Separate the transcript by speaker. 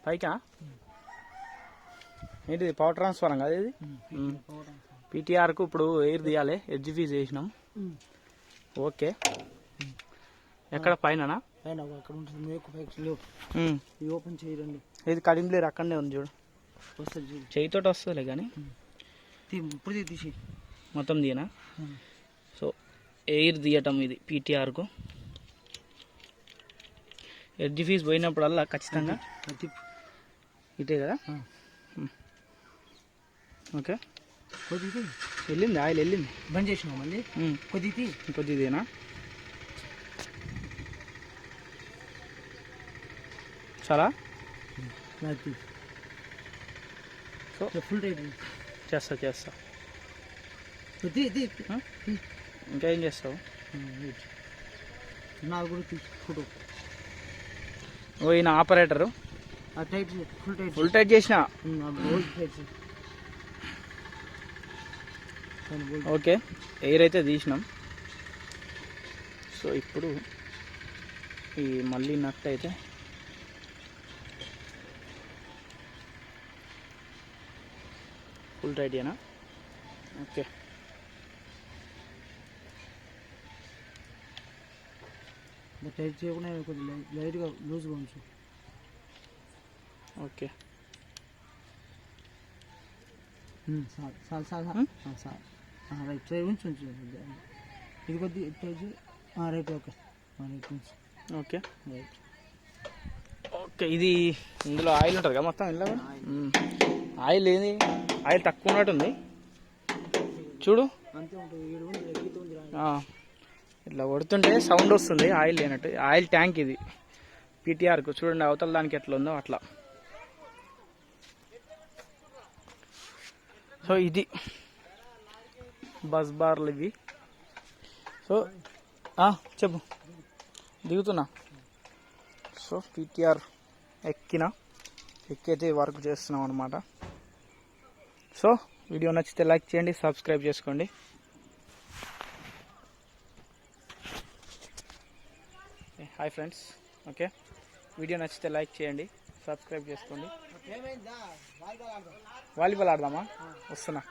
Speaker 1: పైకా ఏంటిది power transformer కదా ఇది పీటీఆర్కు ఇప్పుడు ఎయిర్ తీయాలి ఎడ్జ్ ఫీజ్ వేసినాం ఓకే ఎక్కడ పైన
Speaker 2: అక్కడ ఉంటుంది ఓపెన్ చేయరండి
Speaker 1: ఇది కడింప్లేరు అక్కడనే ఉంది చూడు
Speaker 2: వస్తుంది
Speaker 1: చేయితోటి వస్తుందిలే కానీ
Speaker 2: ఇప్పుడు తీసి
Speaker 1: మొత్తం తీయనా సో ఎయిర్ తీయటం ఇది పీటీఆర్కు ఎడ్జ్ ఫీజ్ పోయినప్పుడల్లా ఖచ్చితంగా ఇటే కదా ఓకే
Speaker 2: కొద్దిగా
Speaker 1: వెళ్ళింది ఆయిల్ వెళ్ళింది
Speaker 2: బంద్ చేసినావు మళ్ళీ
Speaker 1: కొద్దిదేనా చాలా సో
Speaker 2: ఫుల్ టైట్
Speaker 1: చేస్తా ఇంకా ఏం చేస్తావు
Speaker 2: నాకు కూడా ఫోటో
Speaker 1: ఓ ఈయన ఆపరేటరు
Speaker 2: టైట్
Speaker 1: ఫుల్ టైట్ చేసిన ఓకే ఎయిర్ అయితే తీసినాం సో ఇప్పుడు ఈ మళ్ళీ నట్ అయితే ఫుల్ టైట్ అయినా ఓకే
Speaker 2: టైట్ చేయకుండా కొద్దిగా లైట్గా లూజ్గా ఉంచు
Speaker 1: ఓకే
Speaker 2: రైట్ సైడ్ ఉంచు ఇది కొద్దిగా రైట్ ఓకే రైట్ ఉంచు
Speaker 1: ఓకే
Speaker 2: రైట్
Speaker 1: ఓకే ఇది ఇందులో ఆయిల్ ఉంటుంది కదా మొత్తం ఇందులో ఆయిల్ ఏంది ఆయిల్ తక్కువ ఉన్నట్టుంది చూడు
Speaker 2: అంతే ఉంటుంది
Speaker 1: ఇట్లా కొడుతుంటే సౌండ్ వస్తుంది ఆయిల్ లేనట్టు ఆయిల్ ట్యాంక్ ఇది పీటీఆర్కు చూడండి అవతల దానికి ఎట్లా ఉందో అట్లా సో ఇది బస్ బార్లు ఇవి సో చెప్పు దిగుతున్నా సో పీటీఆర్ ఎక్కైతే వర్క్ చేస్తున్నాం అనమాట సో వీడియో నచ్చితే లైక్ చేయండి సబ్స్క్రైబ్ చేసుకోండి హాయ్ ఫ్రెండ్స్ ఓకే వీడియో నచ్చితే లైక్ చేయండి సబ్స్క్రైబ్ చేసుకోండి వాలీబాల్ ఆడదామా వస్తున్నా